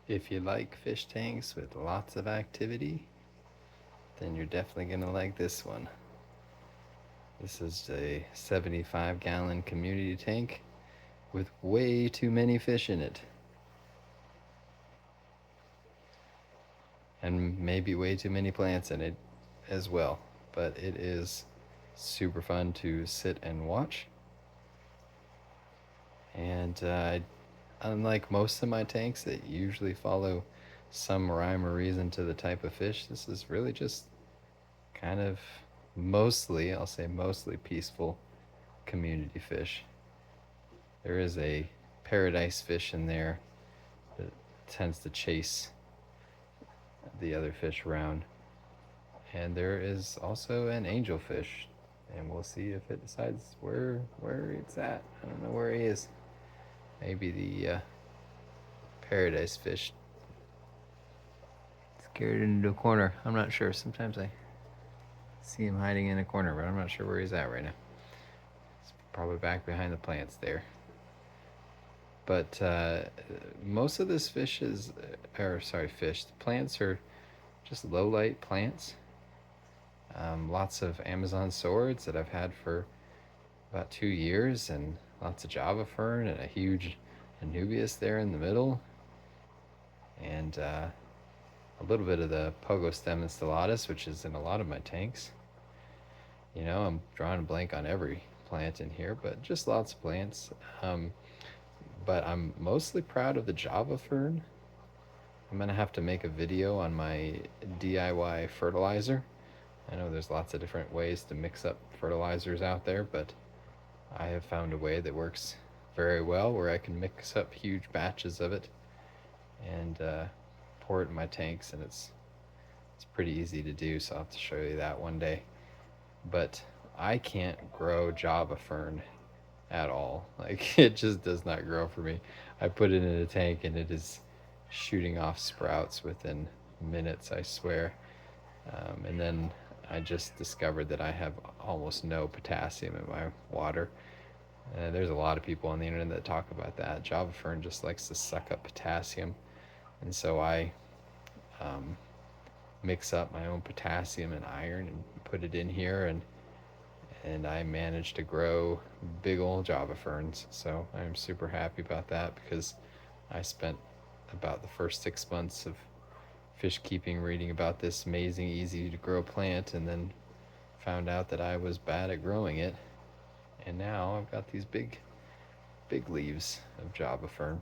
If you like fish tanks with lots of activity, then you're definitely going to like this one. This is a 75-gallon community tank with way too many fish in it. And maybe way too many plants in it as well. But it is super fun to sit and watch. And unlike most of my tanks that usually follow some rhyme or reason to the type of fish, this is really just kind of mostly, I'll say mostly peaceful community fish. There is a paradise fish in there that tends to chase the other fish around. And there is also an angelfish, and we'll see if it decides where it's at. I don't know where he is. Maybe the paradise fish scared into a corner. I'm not sure. Sometimes I see him hiding in a corner, but I'm not sure where he's at right now. He's probably back behind the plants there. But most of this fish is, or sorry, fish. The plants are just low light plants. Lots of Amazon swords that I've had for about 2 years, and lots of Java fern and a huge Anubias there in the middle, and a little bit of the Pogostem installatus, which is in a lot of my tanks. You know, I'm drawing a blank on every plant in here, but just lots of plants. But I'm mostly proud of the Java fern. I'm gonna have to make a video on my DIY fertilizer. I know there's lots of different ways to mix up fertilizers out there, but I have found a way that works very well where I can mix up huge batches of it and pour it in my tanks, and it's pretty easy to do. So I'll have to show you that one day. But I can't grow Java fern at all. Like, it just does not grow for me. I put it in a tank and it is shooting off sprouts within minutes, I swear. And then I just discovered that I have almost no potassium in my water. There's a lot of people on the internet that talk about that. Java fern just likes to suck up potassium. And so I mix up my own potassium and iron and put it in here, and I managed to grow big old Java ferns. So I'm super happy about that, because I spent about the first 6 months of fish keeping reading about this amazing, easy to grow plant, and then found out that I was bad at growing it. And now I've got these big leaves of Java fern.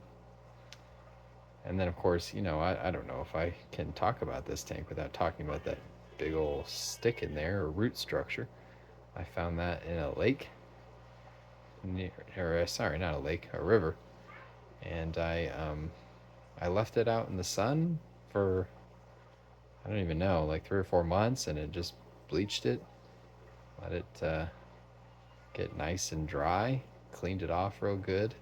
And then, of course, you know, I don't know if I can talk about this tank without talking about that big old stick in there, or root structure. I found that in a lake, or sorry, not a lake, a river. And I left it out in the sun for, I don't even know, like 3 or 4 months, and it just bleached it, let it get nice and dry, cleaned it off real good,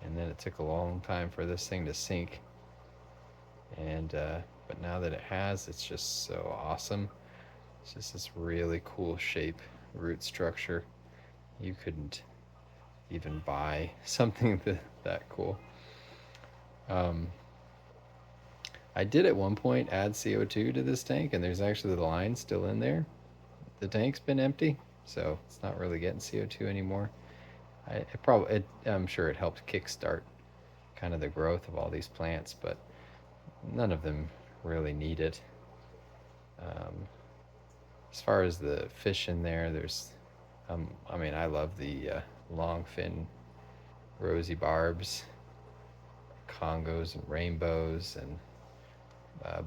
and then it took a long time for this thing to sink. And but now that it has, it's just so awesome. It's just this really cool shape, root structure. You couldn't even buy something that cool. I did at one point add CO2 to this tank, and there's actually the line still in there. The tank's been empty, so it's not really getting CO2 anymore. I'm sure it helped kickstart kind of the growth of all these plants, but none of them really need it. As far as the fish in there, there's, I mean, I love the long fin rosy barbs, Congos and rainbows, and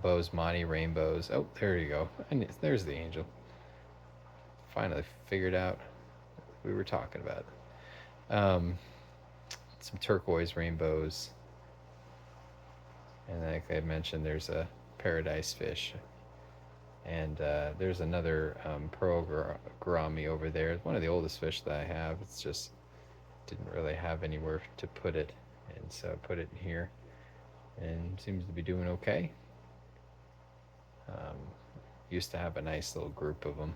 Bosemani rainbows. Oh, there you go. There's the angel. Finally figured out what we were talking about. Some turquoise rainbows. And like I mentioned, there's a paradise fish. And there's another pearl gourami over there. It's one of the oldest fish that I have. It's just didn't really have anywhere to put it, and so I put it in here, and seems to be doing okay. Used to have a nice little group of them,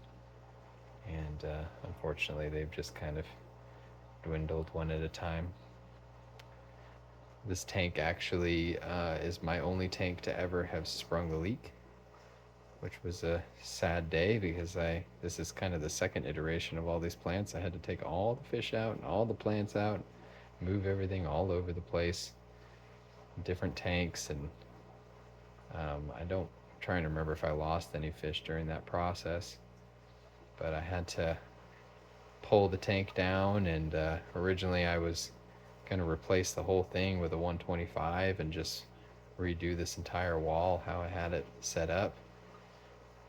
and unfortunately they've just kind of dwindled one at a time. This tank actually is my only tank to ever have sprung a leak, which was a sad day because this is kind of the second iteration of all these plants. I had to take all the fish out and all the plants out, move everything all over the place, different tanks, and I don't I'm trying to remember if I lost any fish during that process, but I had to pull the tank down, and originally I was going to replace the whole thing with a 125 and just redo this entire wall how I had it set up.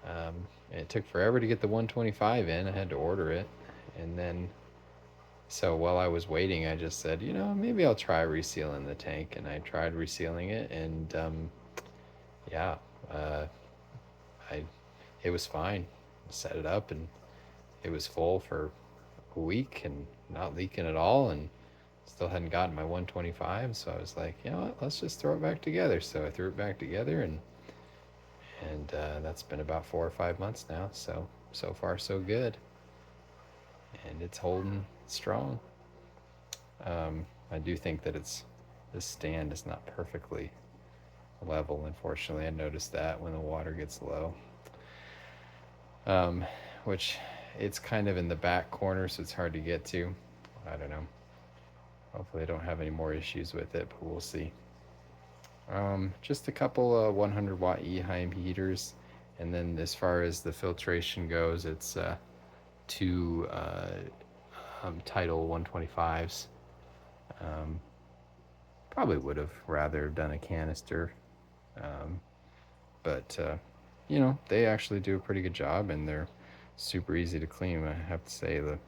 And it took forever to get the 125 in. I had to order it, and then so while I was waiting, I just said, maybe I'll try resealing the tank, and I tried resealing it, and yeah, uh, I it was fine. Set it up, and it was full for a week and not leaking at all, and still hadn't gotten my 125. So I was like, you know what, let's just throw it back together. So I threw it back together, and that's been about 4 or 5 months now. So far so good, and it's holding strong. I do think that this stand is not perfectly level. Unfortunately, I noticed that when the water gets low, which it's kind of in the back corner, so it's hard to get to. I don't know. Hopefully I don't have any more issues with it, but we'll see. Just a couple 100-watt Eheim heaters, and then as far as the filtration goes, it's two Tidal 125s. Probably would have rather done a canister, but they actually do a pretty good job, and they're super easy to clean. I have to say the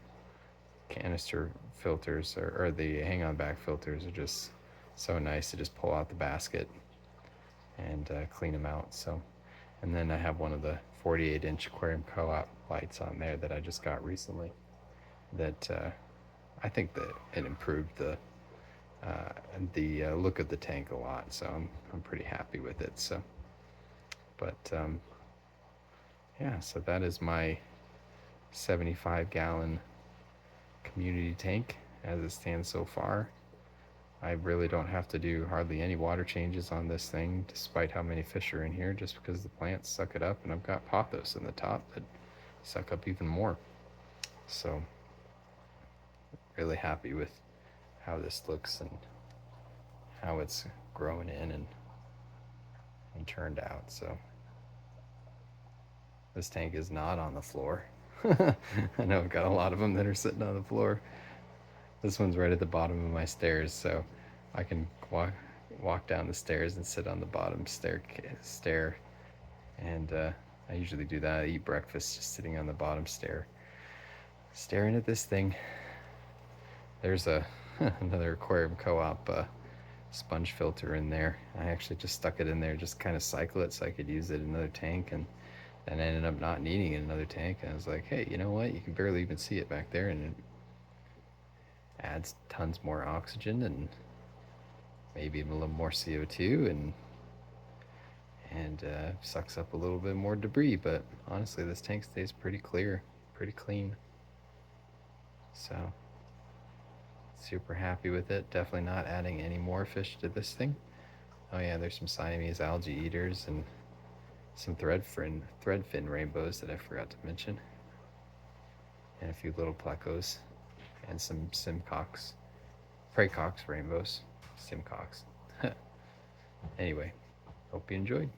canister filters or the hang-on back filters are just so nice to just pull out the basket and clean them out. So, and then I have one of the 48-inch Aquarium Co-op lights on there that I just got recently that I think that it improved the look of the tank a lot, so I'm pretty happy with it. So, but yeah, so that is my 75-gallon community tank as it stands so far. I really don't have to do hardly any water changes on this thing, despite how many fish are in here, just because the plants suck it up, and I've got pothos in the top that suck up even more. So really happy with how this looks and how it's grown in and turned out. So this tank is not on the floor. I know I've got a lot of them that are sitting on the floor. This one's right at the bottom of my stairs, so I can walk down the stairs and sit on the bottom stair. And I usually do that. I eat breakfast just sitting on the bottom stair, staring at this thing. There's another Aquarium Co-op sponge filter in there. I actually just stuck it in there, just kind of cycle it so I could use it in another tank, and then I ended up not needing it in another tank. And I was like, hey, you know what? You can barely even see it back there, and it adds tons more oxygen and maybe a little more CO2, and sucks up a little bit more debris. But honestly, this tank stays pretty clear, pretty clean. So super happy with it. Definitely not adding any more fish to this thing. Oh yeah, there's some Siamese algae eaters and some threadfin rainbows that I forgot to mention, and a few little plecos, and some Simcox, Praecox rainbows, Simcox. Anyway, hope you enjoyed.